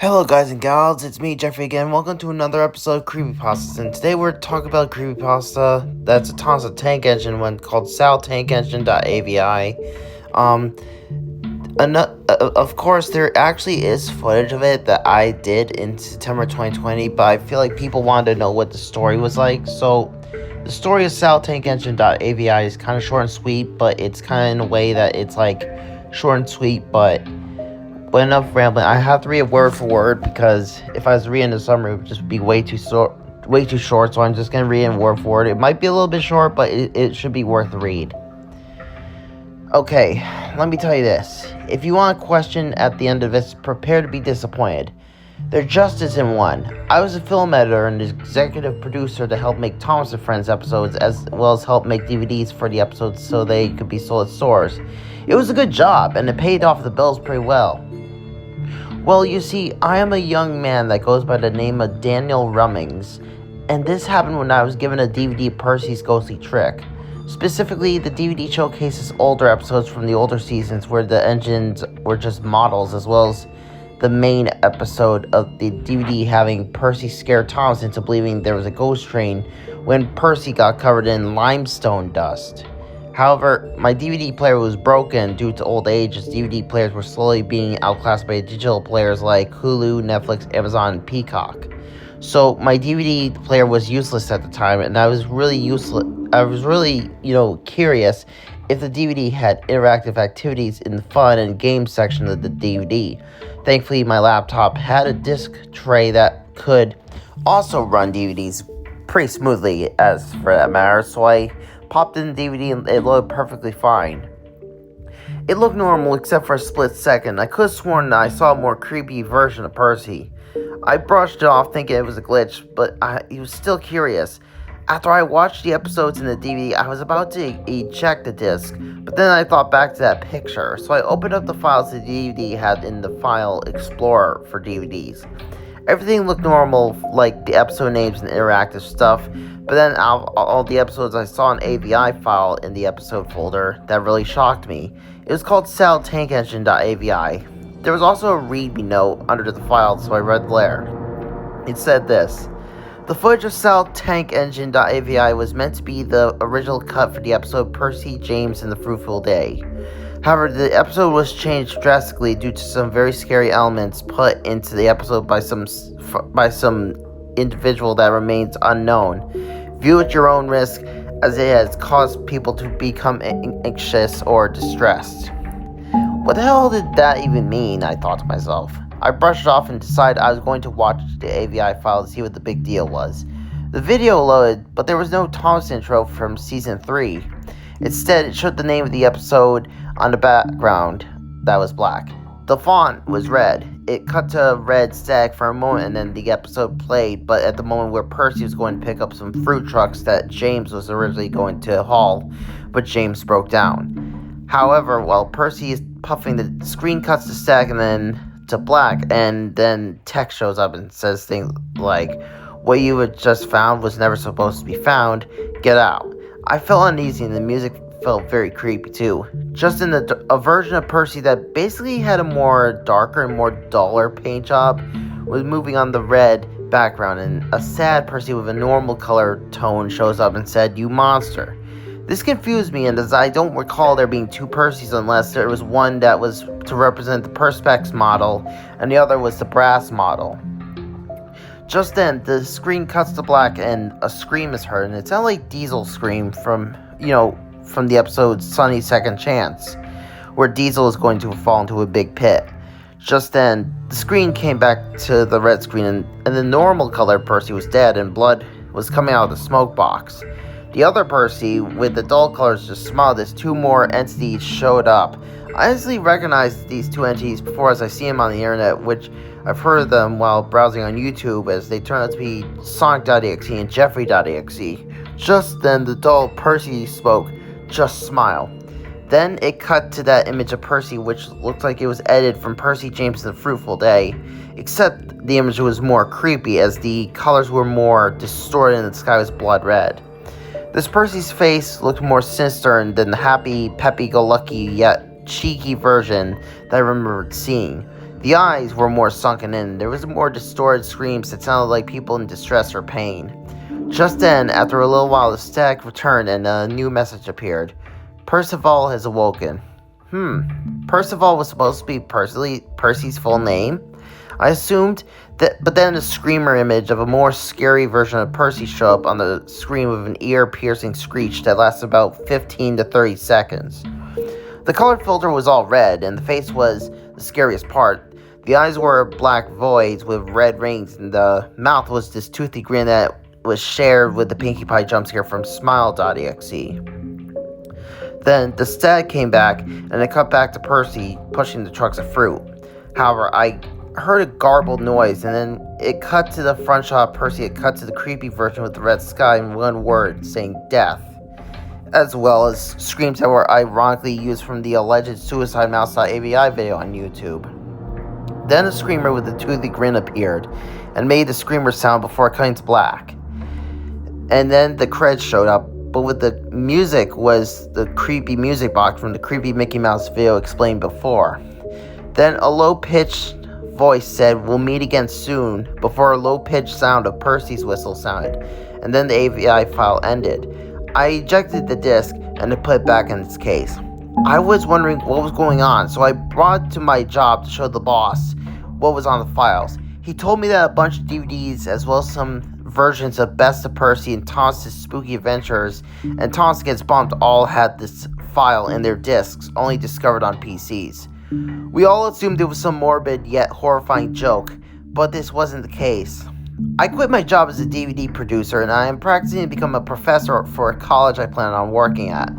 Hello guys and gals, it's me Jeffrey again. Welcome to another episode of Creepypasta, and today we're talking about Creepypasta that's a Thomas Tank Engine one called SaddleTankEngine.Avi. Of course, there actually is footage of it that I did in September 2020, but I feel like people wanted to know what the story was like. So, the story of SaddleTankEngine.Avi is kind of short and sweet, but it's kind of in a way that it's like short and sweet, but enough rambling. I have to read it word for word because if I was reading the summary, it would just be way too short. So I'm just gonna read it word for word. It might be a little bit short, but it should be worth the read. Okay, let me tell you this. If you want a question at the end of this, prepare to be disappointed. There just isn't one. I was a film editor and executive producer to help make Thomas and Friends episodes, as well as help make DVDs for the episodes so they could be sold at stores. It was a good job, and it paid off the bills pretty well. Well, you see, I am a young man that goes by the name of Daniel Rummings, and this happened when I was given a DVD of Percy's Ghostly Trick. Specifically, the DVD showcases older episodes from the older seasons where the engines were just models, as well as the main episode of the DVD having Percy scare Thomas into believing there was a ghost train when Percy got covered in limestone dust. However, my DVD player was broken due to old age, as DVD players were slowly being outclassed by digital players like Hulu, Netflix, Amazon, and Peacock. So my DVD player was useless at the time, and I was really curious if the DVD had interactive activities in the fun and game section of the DVD. Thankfully, my laptop had a disc tray that could also run DVDs pretty smoothly, as for that matter, so I popped in the DVD and it looked perfectly fine. It looked normal except for a split second. I could have sworn that I saw a more creepy version of Percy. I brushed it off thinking it was a glitch, but I was still curious. After I watched the episodes in the DVD, I was about to eject the disc, but then I thought back to that picture, so I opened up the files the DVD had in the File Explorer for DVDs. Everything looked normal, like the episode names and interactive stuff, but then all the episodes I saw an AVI file in the episode folder that really shocked me. It was called SaddleTankEngine.Avi. There was also a readme note under the file, so I read there. It said this: the footage of SaddleTankEngine.Avi was meant to be the original cut for the episode Percy, James, and the Fruitful Day. However, the episode was changed drastically due to some very scary elements put into the episode by some individual that remains unknown. View at your own risk, as it has caused people to become anxious or distressed. What the hell did that even mean? I thought to myself. I brushed it off and decided I was going to watch the AVI file to see what the big deal was. The video loaded, but there was no Thomas intro from season 3. Instead, it showed the name of the episode on the background that was black. The font was red. It cut to red static for a moment and then the episode played, but at the moment where Percy was going to pick up some fruit trucks that James was originally going to haul, but James broke down. However, while Percy is puffing, the screen cuts to static and then to black, and then text shows up and says things like, "What you had just found was never supposed to be found. Get out." I felt uneasy and the music felt very creepy too. Just in a version of Percy that basically had a more darker and more duller paint job was moving on the red background, and a sad Percy with a normal color tone shows up and said, "You monster." This confused me, and as I don't recall there being two Percys unless there was one that was to represent the Perspex model and the other was the brass model. Just then, the screen cuts to black and a scream is heard, and it sounded like Diesel's scream from the episode Sunny Second Chance, where Diesel is going to fall into a big pit. Just then, the screen came back to the red screen, and the normal color Percy was dead, and blood was coming out of the smoke box. The other Percy, with the dull colors, just smiled as two more entities showed up. I instantly recognized these two entities before as I see them on the internet, which I've heard of them while browsing on YouTube, as they turn out to be Sonic.exe and Jeffrey.exe. Just then, the dull Percy spoke, "Just smile." Then it cut to that image of Percy, which looked like it was edited from Percy, James, and the Fruitful Day, except the image was more creepy as the colors were more distorted and the sky was blood red. This Percy's face looked more sinister than the happy, peppy-go-lucky, yet cheeky version that I remembered seeing. The eyes were more sunken in. There was more distorted screams that sounded like people in distress or pain. Just then, after a little while, the static returned and a new message appeared. Percival has awoken. Percival was supposed to be Percy's full name? I assumed that, but then a screamer image of a more scary version of Percy showed up on the screen with an ear-piercing screech that lasted about 15 to 30 seconds. The color filter was all red, and the face was the scariest part. The eyes were black voids with red rings, and the mouth was this toothy grin that was shared with the Pinkie Pie jump scare from Smile.exe. Then the static came back, and it cut back to Percy pushing the trucks of fruit. However, I heard a garbled noise, and then it cut to the front shot of Percy. It cut to the creepy version with the red sky and one word saying death, as well as screams that were ironically used from the alleged Suicide Mouse.avi video on YouTube. Then a screamer with a toothy grin appeared and made the screamer sound before cutting to black. And then the credits showed up, but with the music was the creepy music box from the creepy Mickey Mouse video explained before. Then a low-pitched voice said, "We'll meet again soon," before a low-pitched sound of Percy's whistle sounded, and then the AVI file ended. I ejected the disc and it put it back in its case. I was wondering what was going on, so I brought it to my job to show the boss what was on the files. He told me that a bunch of DVDs, as well as some versions of Best of Percy and Thomas' Spooky Adventures and Thomas Gets Bumped, all had this file in their discs, only discovered on PCs. We all assumed it was some morbid yet horrifying joke, but this wasn't the case. I quit my job as a DVD producer, and I am practicing to become a professor for a college I plan on working at.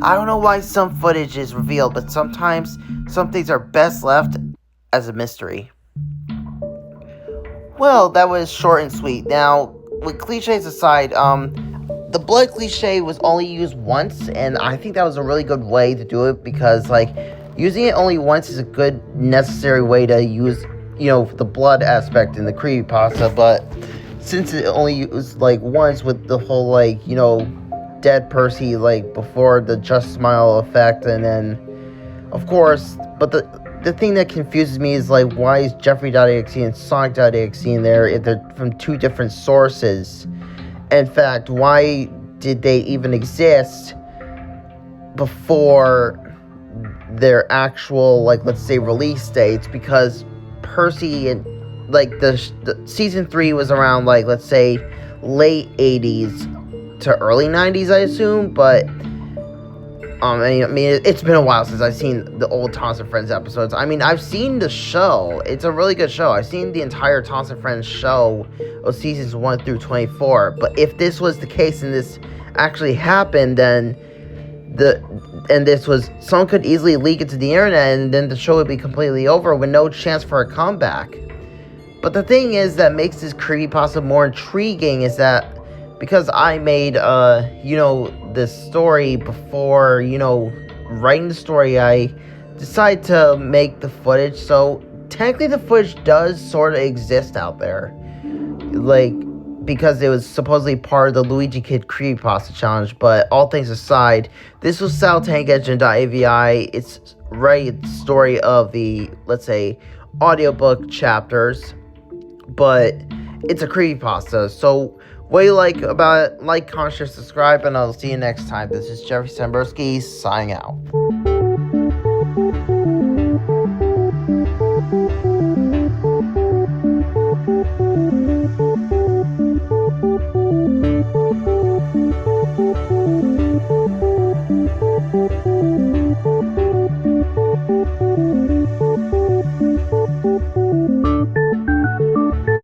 I don't know why some footage is revealed, but sometimes some things are best left as a mystery. Well, that was short and sweet. Now, with cliches aside, the blood cliche was only used once, and I think that was a really good way to do it, because, using it only once is a good, necessary way to use, the blood aspect in the creepypasta, but since it only used, once with the whole, dead Percy, before the Just Smile effect, and then, of course, but the thing that confuses me is, why is Jeffrey.exe and Sonic.exe in there if they're from two different sources? In fact, why did they even exist before their actual, let's say, release dates? Because Percy and, the season 3 was around, let's say, late 80s to early 90s, I assume, but it's been a while since I've seen the old Thomas and Friends episodes. I've seen the show. It's a really good show. I've seen the entire Thomas and Friends show of seasons 1 through 24. But if this was the case and this actually happened, then someone could easily leak it to the internet, and then the show would be completely over with no chance for a comeback. But the thing is that makes this creepypasta more intriguing is that because I made, this story before, writing the story, I decided to make the footage. So, technically the footage does sort of exist out there. Because it was supposedly part of the Luigi Kid Creepypasta Challenge. But, all things aside, this was SaddleTankEngine.Avi. It's the story of the, let's say, audiobook chapters. But, it's a creepypasta. So, what do you like about it? Like, comment, share, subscribe, and I'll see you next time. This is Jeffrey Samberski signing out.